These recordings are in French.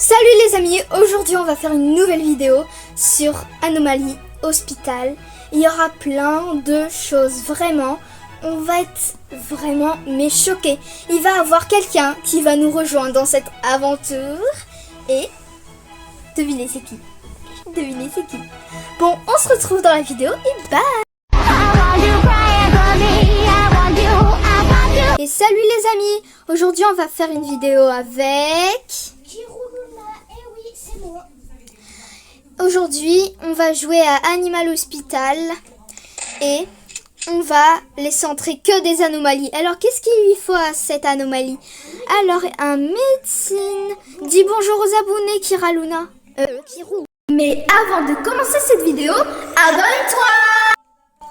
Salut les amis, aujourd'hui on va faire une nouvelle vidéo sur Anomalie Hospital. Il y aura plein de choses, vraiment, on va être vraiment choqués. Il va y avoir quelqu'un qui va nous rejoindre dans cette aventure et devinez c'est qui. Devinez c'est qui. Bon, on se retrouve dans la vidéo et bye. Et salut les amis, aujourd'hui on va faire une vidéo avec... Aujourd'hui, on va jouer à Animal Hospital et on va les centrer que des anomalies. Alors, qu'est-ce qu'il lui faut à cette anomalie? Alors, un médecine. Dis bonjour aux abonnés, Kiraluna. Kirou. Mais avant de commencer cette vidéo, abonne-toi!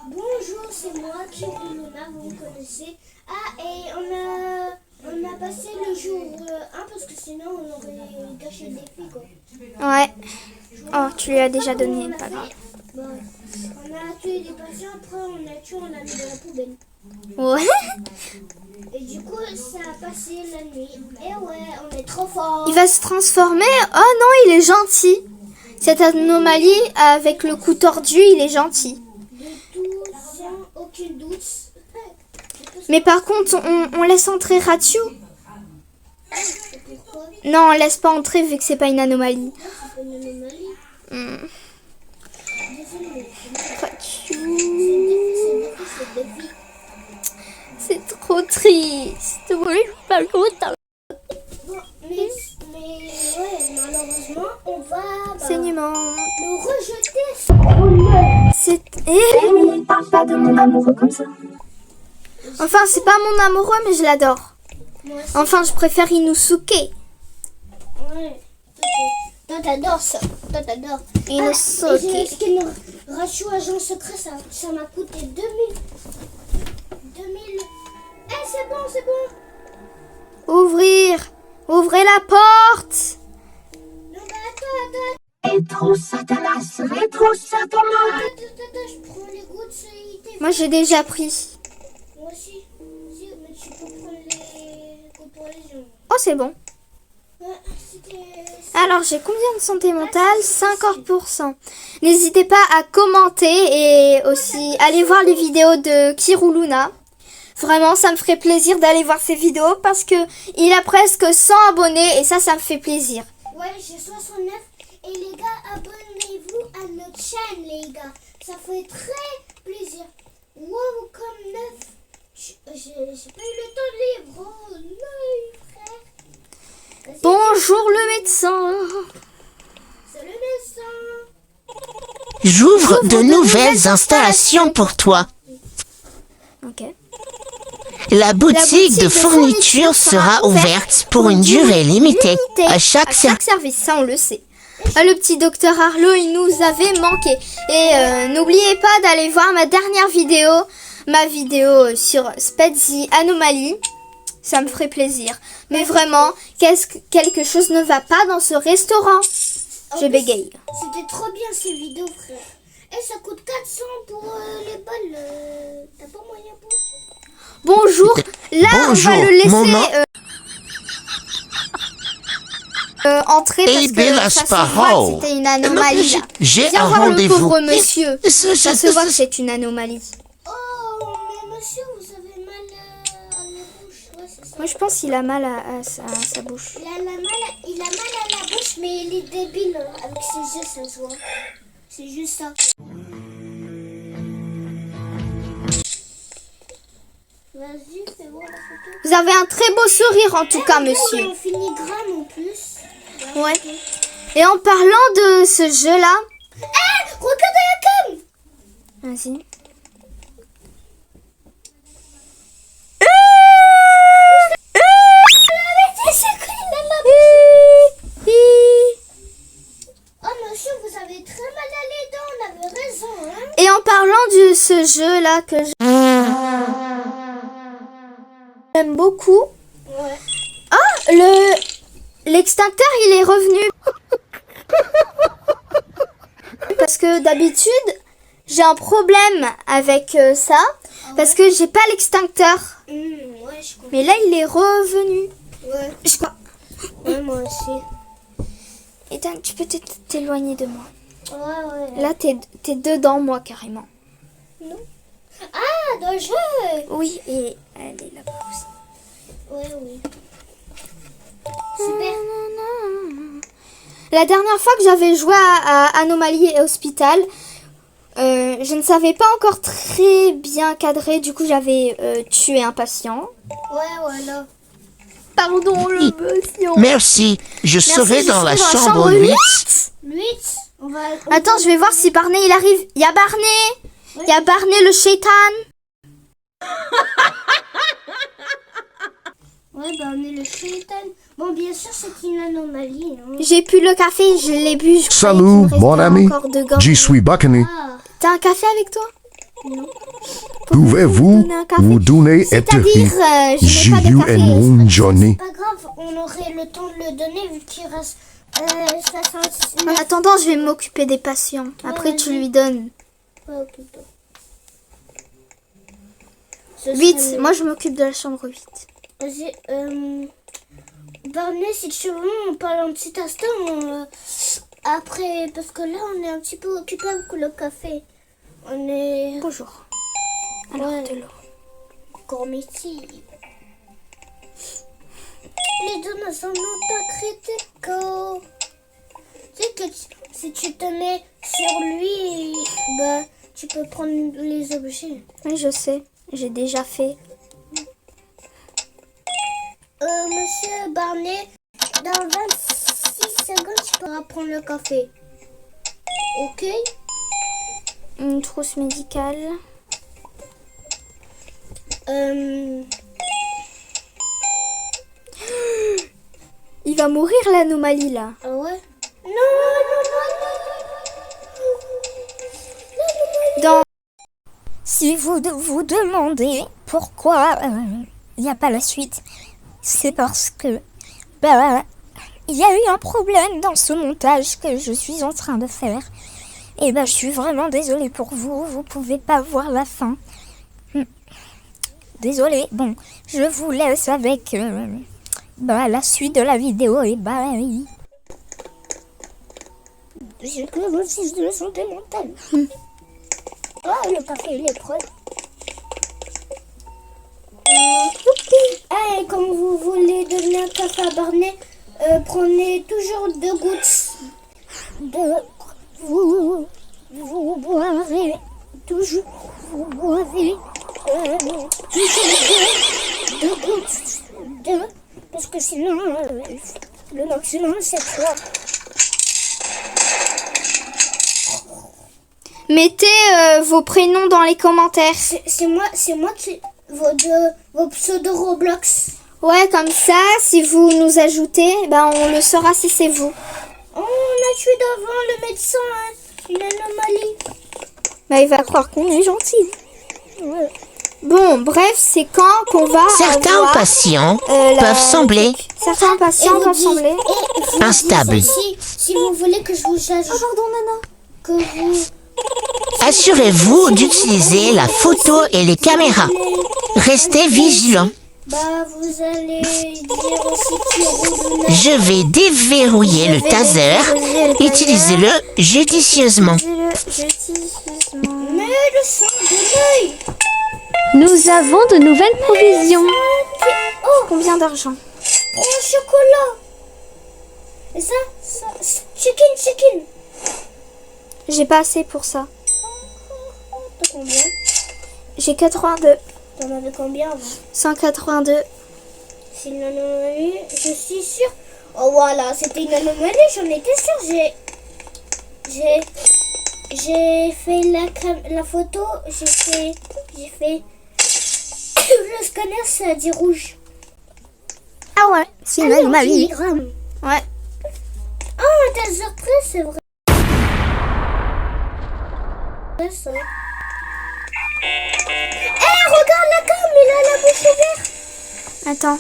Bonjour, c'est moi, Kiraluna, vous me connaissez. Ah, et on a passé le jour 1 parce que sinon on aurait gâché le défi, quoi. Ouais. Oh, tu lui as déjà donné, pas grave. Bon, on a tué des patients, après on a mis dans la poubelle. Ouais. Et du coup, ça a passé la nuit. Et ouais, on est trop fort. Il va se transformer. Oh non, il est gentil. Cette anomalie, avec le cou tordu, il est gentil. De tout, sans aucun doute. Mais par contre, on laisse entrer Ratio. Pourquoi? Non, on laisse pas entrer vu que c'est pas une anomalie. C'est pas une anomalie. Désolé, Ratio. c'est défi. C'est trop triste. Oui, je suis pas contente. Bon, mais ouais, malheureusement, on va Saignement. le rejeter. C'est... il parle pas de mon amoureux comme ça. Enfin, c'est pas mon amoureux, mais je l'adore. Moi aussi. Enfin, je préfère Inosuke. Ouais. Toi, t'adores ça. Toi, t'adores. Inosuke. Et j'ai skin ratio agent secret, ça m'a coûté 2000. Eh, c'est bon, c'est bon. Ouvrir. Ouvrez la porte. Non, bah, attends. Rétro Satanas, rétro Satanas. Attends, je prends les gouttes solitaires. Moi, j'ai déjà pris. Moi aussi. Si, mais tu peux prendre les gouttes pour les yeux. Oh, c'est bon. Ouais, c'était... Alors, j'ai combien de santé mentale? 50%. N'hésitez pas à commenter et aussi aller voir les vidéos de Kiruluna. Vraiment, ça me ferait plaisir d'aller voir ses vidéos parce que il a presque 100 abonnés et ça me fait plaisir. Ouais, j'ai 69. Et les gars, abonnez-vous à notre chaîne, les gars. Ça fait très plaisir. Wow, comme 9. J'ai pas eu le temps de lire. Oh, l'œil, frère. Vas-y, Bonjour le médecin. c'est le médecin. J'ouvre de nouvelles installations pour toi. Ok. La boutique de fourniture sera ouverte pour une durée limitée. À chaque service, ça on le sait. Ah, le petit docteur Arlo, il nous avait manqué. Et n'oubliez pas d'aller voir ma dernière vidéo, ma vidéo sur Spetsy Anomalie. Ça me ferait plaisir. Mais vraiment, quelque chose ne va pas dans ce restaurant. Je bégaye. C'était trop bien ces vidéos, frère. Et ça coûte 400 pour les balles. T'as pas moyen pour ça? Bonjour. Là, Bonjour, on va le laisser mon nom- entrer parce que ça se voit que c'était une anomalie. Là. J'ai Viens un voir le rendez-vous. pauvre monsieur. Ça se voit que c'est une anomalie. Oh, mais monsieur, vous avez mal à la bouche. Ouais, c'est ça. Moi, je pense qu'il a mal à sa bouche. Il a mal à la bouche, mais il est débile avec ses yeux, ça se voit. C'est juste ça. Vas-y, fais voir la photo. Vous avez un très beau sourire en tout cas, monsieur. En filigrane en plus. Ouais. Et en parlant de ce jeu-là, Regardez la cam. vas-y. Oh monsieur, vous avez très mal à les dents, on avait raison, hein. Et en parlant de ce jeu-là que j'aime beaucoup, Ouais. l'extincteur il est revenu. Parce que d'habitude, j'ai un problème avec ça. Parce que j'ai pas l'extincteur. Ouais, je comprends. Mais là, il est revenu. Ouais. Je crois. Ouais, moi aussi. Ethan, tu peux t'éloigner de moi. Ouais. Là, t'es dedans, moi, carrément. Non. Ah, dans le jeu. Oui, et elle est là-bas aussi. Oui. Super. La dernière fois que j'avais joué à Anomalie et Hospital, je ne savais pas encore très bien cadrer. Du coup, j'avais tué un patient. Ouais, voilà. Pardon, le patient. Merci, je serai je dans la serai chambre 8. 8. Attends, je vais voir si Barney il arrive. Il y a Barney. Il y a Barney le shaitan. Ouais, bah on est le shaitan. Bon, bien sûr, c'est une anomalie. Hein. J'ai pu le café, je l'ai bu. Je croyais Salut, qu'il me restait mon ami. encore de gants. J'y suis Bakani. Ah, T'as un café avec toi? non. Pouvez-vous donner un café? vous donner C'est-à-dire, Eteri, je n'ai pas de Jiu café. et Johnny? Pas grave, on aurait le temps de le donner vu qu'il reste 60. En attendant, je vais m'occuper des patients. Après, tu vas-y. lui donnes. Ouais, ok, Ce 8. serait Moi, je m'occupe de la chambre 8. Vas-y, Barney, si tu veux, on parle un petit instant après, parce que là, on est un petit peu occupé avec le café. On est Bonjour. Alors, Ouais. de l'eau. gourmetti. Les deux ne sont pas critiques. Tu sais que si tu te mets sur lui, bah, tu peux prendre les objets. Oui, je sais. J'ai déjà fait. Monsieur Barney, dans 26 secondes, tu pourras prendre le café. Ok? Une trousse médicale. Il va mourir l'anomalie là. Ah ouais? Non, Si vous vous demandez pourquoi il n'y a pas la suite, c'est parce que il y a eu un problème dans ce montage que je suis en train de faire. Et je suis vraiment désolée pour vous, vous pouvez pas voir la fin. Désolée, bon, je vous laisse avec la suite de la vidéo et j'ai que le fils de santé mentale. Ah, le café, il est prêt. Ah, et comme vous voulez donner un café à Barney, prenez toujours 2 gouttes. Vous boirez toujours, vous boirez deux gouttes, parce que sinon, le maximum c'est 3. Mettez vos prénoms dans les commentaires. C'est moi qui... Vos pseudo Roblox. Ouais, comme ça, si vous nous ajoutez, on le saura si c'est vous. Oh, on a tué devant le médecin, hein. Une anomalie. Il va croire qu'on est gentil. Ouais. Bon, bref, c'est quand qu'on va Certains avoir, patients la- peuvent sembler Certains patients peuvent sembler. instables. Si vous voulez que je vous ajoute... Oh, pardon, Nana. Que vous... Assurez-vous d'utiliser la photo et les caméras. Restez vigilants. Vous allez dire aussi qui roule. Je vais déverrouiller le taser. Utilisez-le judicieusement. Mais le sang de l'œil. Nous avons de nouvelles provisions. Oh, Combien d'argent? un chocolat. Et ça, chicken. J'ai pas assez pour ça. T'as combien? J'ai 82. T'en avais combien avant? 182. C'est une anomalie, je suis sûre. Oh voilà, c'était une anomalie, j'en étais sûre. J'ai fait la photo, j'ai fait le scanner, ça a dit rouge. Ah ouais, c'est une anomalie. Ouais. Ah, un taser 13, c'est vrai. Ça. Regarde la cam, il a la bouche ouverte. Attends.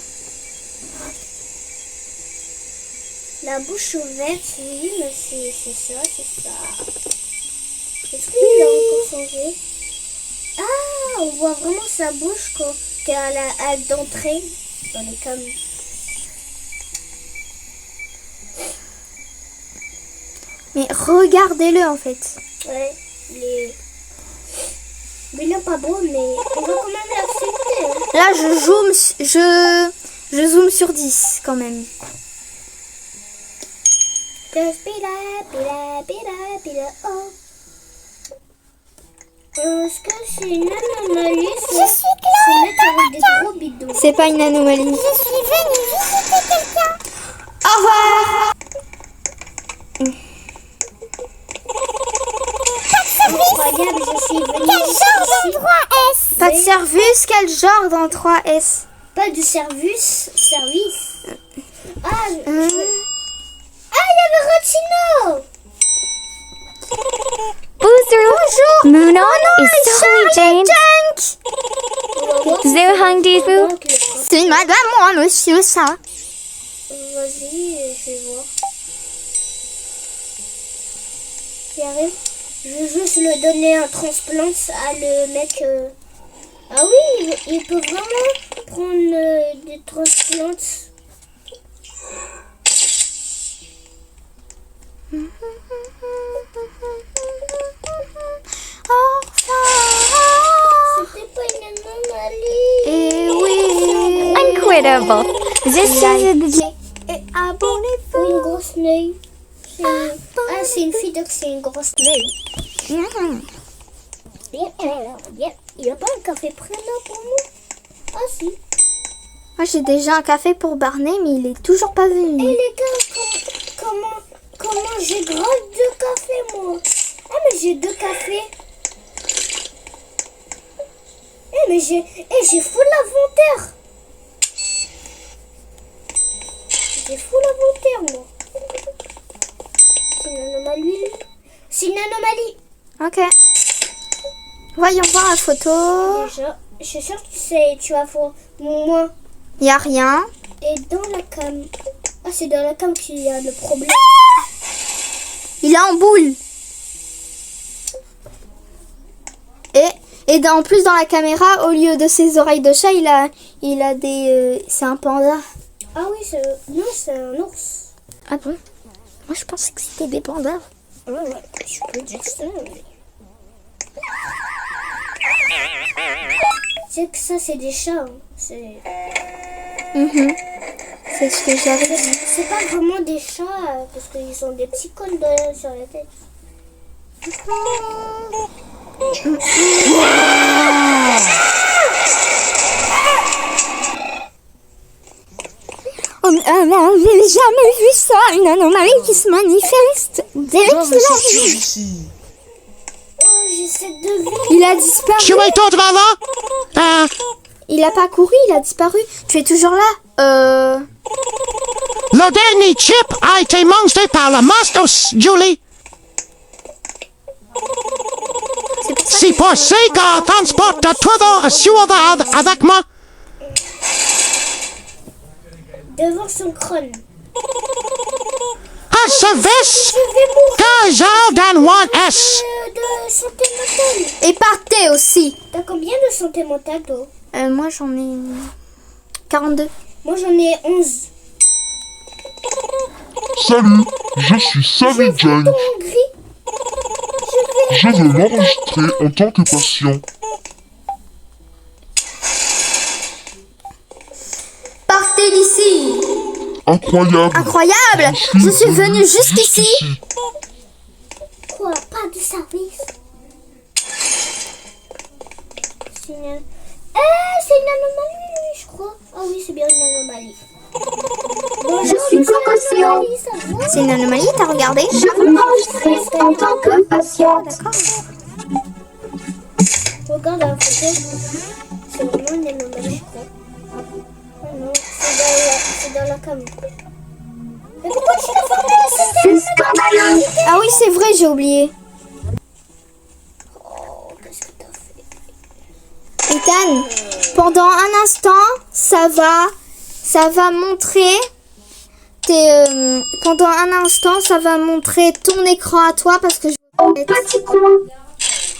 La bouche ouverte, oui, mais c'est ça. Est-ce qu'il a encore changé? Ah, on voit vraiment sa bouche quand elle a hâte d'entrer dans les cams. Mais regardez-le en fait. Ouais, mais là, pas beau, mais on va quand même l'accepter. Hein. Là, je zoome sur 10 quand même. Just pila, oh. Est-ce que c'est une anomalie? Je suis avec des gros bidons. C'est pas une anomalie. Je suis venue visiter quelqu'un. Au revoir. Incroyable, je suis venue Quel genre ici. d'endroit est-ce? Pas de service, quel genre dans 3S? Pas de service. Ah, il y avait Rotino. Bonjour. Moonon et Sorry Jane. Zoo Hang Difu. C'est madame ou un monsieur ça? Vas-y, je vais voir. Il arrive. Je veux juste le donner un transplant à le mec. Ah oui, il peut vraiment prendre des transplants. C'était pas une anomalie. Eh oui. Incredible. Je suis Et abonnez-vous. Une grosse neuille. Ah, c'est une fille donc c'est une grosse neuille. Il a pas un café prêt là pour nous? Ah si. Moi j'ai déjà un café pour Barney mais il est toujours pas Et venu. les gars, comment j'ai grave 2 cafés moi? Ah mais j'ai 2 cafés. Mais j'ai full l'inventaire. J'ai full l'inventaire moi. C'est une anomalie. C'est une anomalie. Ok. Voyons voir la photo. Déjà, je suis sûre que tu vas voir moi. Y a rien. Et dans la cam. Ah, c'est dans la cam qu'il y a le problème. Il est en boule. Et en plus dans la caméra, au lieu de ses oreilles de chat, il a des... c'est un panda. Ah oui, non, c'est un ours. Ah bon? Moi je pensais que c'était des pandas. Ouais, je peux dire ça. C'est que ça, c'est des chats. Hein. C'est C'est ce que j'avais dit. c'est pas vraiment des chats parce qu'ils ont des petits cônes sur la tête. On n'avait jamais vu ça, une anomalie qui se manifeste dès qu'il arrive. Oh, j'essaie de vivre. Il a disparu. Tu es tout devant là? Il a pas couru, il a disparu. Tu es toujours là? Le dernier chip a été mangé par la Mastos, Julie. C'est possible qu'on transporte tout sur avec moi. Devant son crâne. À ce vis, Je vais mourir 15 heures dans 1S. de santé mentale. Et partez aussi. T'as combien de santé mentale, toi? Moi j'en ai 42. Moi, j'en ai 11. Salut, je suis Savvy Jane. En gris. Je veux m'enregistrer en tant que patient. Partez d'ici. Incroyable. Incroyable. Je suis venue jusqu'ici. Quoi? Pas de service? C'est une... c'est une anomalie, je crois. Ah oui, c'est bien une anomalie. Bonjour, Je suis Cocosion. ça va? C'est une anomalie, t'as regardé? Je veux m'enregistrer en tant que patiente. Regarde la photo. C'est vraiment une anomalie, je crois. Ah non, c'est dans la cam. Mais pourquoi tu l'as fermé la système? C'est scandaleux. Ah oui, c'est vrai, j'ai oublié. Oh, qu'est-ce que t'as fait? Ethan, pendant un instant, ça va montrer pendant un instant, ça va montrer ton écran à toi parce que je Oh, petit con.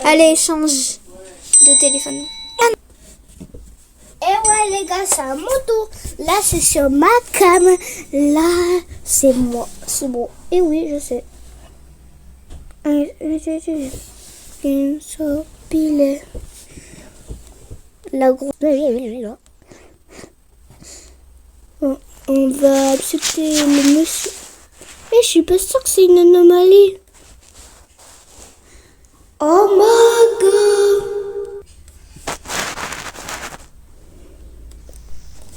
allez, change de téléphone. Et ouais les gars, c'est à mon tour. Là c'est sur ma cam. Là c'est moi. C'est bon. Et oui, je sais. La grosse. On va accepter le monsieur. Mais je suis pas sûre que c'est une anomalie. Oh my god.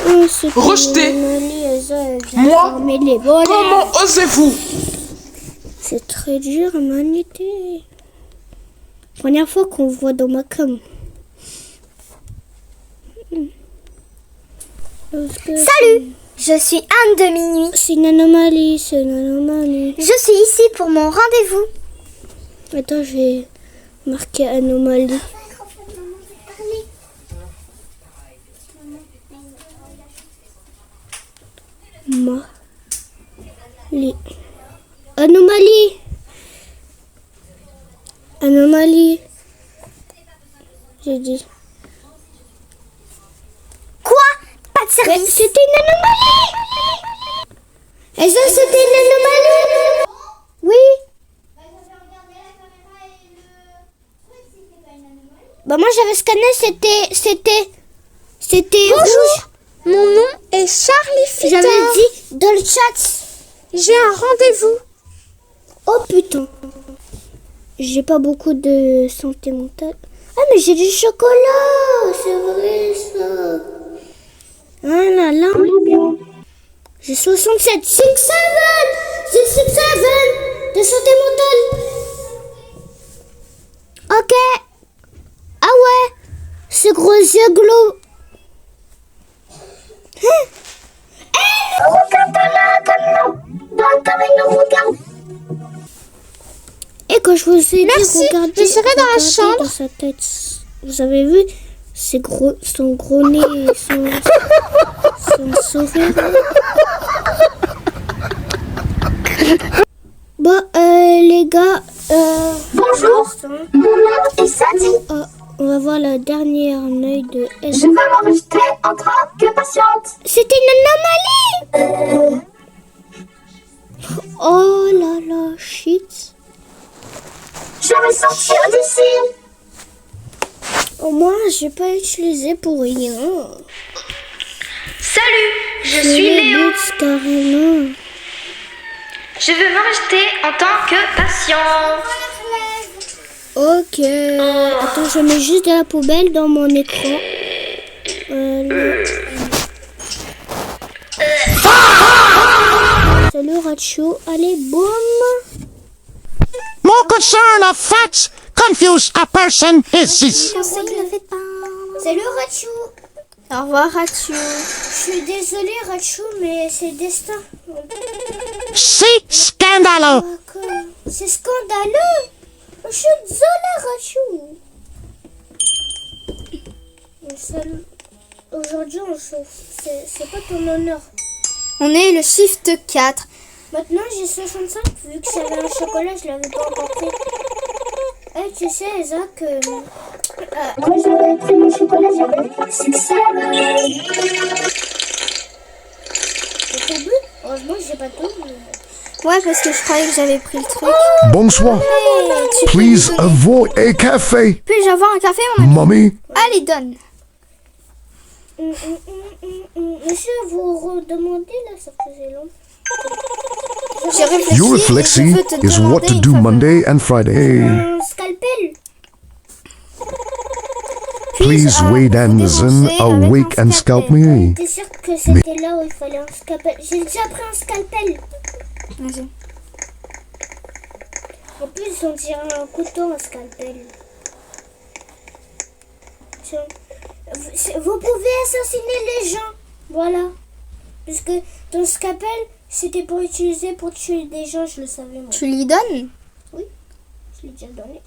Oh, c'est une Rejeté. anomalie, elle vient Moi former les volets. Comment osez-vous? C'est très dur à manipuler. Première fois qu'on voit dans ma cam. Salut, je suis Anne de Minuit. C'est une anomalie, c'est une anomalie. Je suis ici pour mon rendez-vous. Attends, je vais marquer anomalie. Anomalie. Anomalie. J'ai dit. Quoi? Pas de Mais service. c'était une anomalie. Et ça, c'était une anomalie. Oui. Bah moi j'avais scanné, c'était rouge. Mon nom est Charlie Fitter. J'avais dit dans le chat. J'ai un rendez-vous. Oh putain. J'ai pas beaucoup de santé mentale. Ah mais j'ai du chocolat. C'est vrai ça. Ah là là. J'ai 67. 6-7. J'ai 6-7 de santé mentale. Ok. Ah ouais. Ce gros yeux glow. Et quand je vous ai dit, Merci, regardez, je serai dans la regardez chambre. dans sa tête. Vous avez vu son gros nez et son sourire. Bon, les gars, Bonjour, mon nom est Sadie. on va voir la dernière œil de S. Je veux m'enregistrer en tant que patiente. C'était une anomalie. Oh là là, shit. Je vais sortir d'ici. Au moins, j'ai pas utilisé pour rien. Salut, je C'est suis le Léo. but, carrément. Je veux m'enregistrer en tant que patient. Ok. Attends, je mets juste de la poubelle dans mon écran. Voilà. Salut Racho. Allez, boum. More concern of facts confuse a person is this. Salut Racho. Au revoir, Ratio. Je suis désolée Racho, mais c'est le destin. See scandalo. D'accord. C'est scandaleux. Je suis désolée Racho. Salut. Aujourd'hui, c'est pas ton honneur. On est le shift 4. Maintenant, j'ai 65, vu que j'avais un chocolat, je l'avais pas encore pris. Eh, tu sais, Isaac, Moi, j'avais pris mon chocolat, j'avais 6-7. c'est ton but. Heureusement, j'ai pas tout. Ouais, parce que je croyais que j'avais pris le truc. Bonsoir. Hey, tu peux Please me donner- avoid a café. Puis-je avoir un café, mon ami? Mommy, Allez, donne. Monsieur, vous redemandez là, ça faisait long. J'ai réfléchi. your et je reflexy veux te is what demander to une do faveur. Monday and Friday. Un scalpel. Please wait and listen a week and scalp me. T'es sûr que c'était là où il fallait un scalpel? J'ai déjà pris un scalpel. Vas-y. En plus, on dirait un couteau, un scalpel. Tiens. Vous pouvez assassiner les gens. Voilà. Parce que ton scalpel, c'était pour utiliser pour tuer des gens, je le savais moi. Tu lui donnes? Je l'ai déjà donné.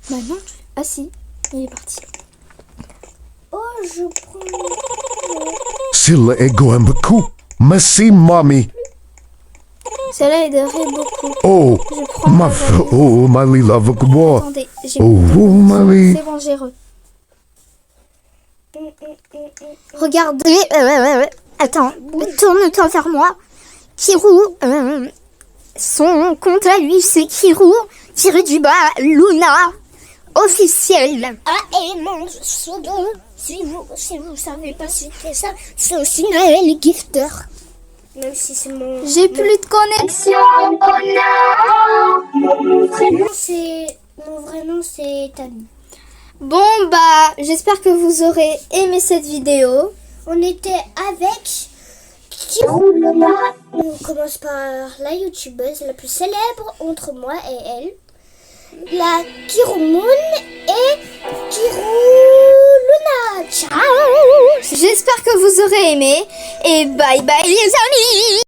Bah non. Ah si, il est parti. Oh, je prends... Silla ego embaku. Merci, mommy. Celle-là aiderait beaucoup. Oh, Je prends my, ma valise. oh, my love boy. Attendez, j'ai Oh, my. C'est bon, j'ai re. Regardez. Attends, tourne-toi vers moi. Kirou. Son compte à lui, c'est Kirou tiré du bas Luna officiel. Ah, et mon pseudo, si vous savez pas ce que c'est ça, c'est aussi Noël Gifter. Même si c'est mon... J'ai plus de connexion. Mon vrai nom c'est Tammy. Bon bah, j'espère que vous aurez aimé cette vidéo. On était avec Kiro Luna. On commence par la youtubeuse la plus célèbre entre moi et elle. La Kiro Moon et Kiro Luna. Ciao. J'espère que vous aurez aimé et bye bye les amis.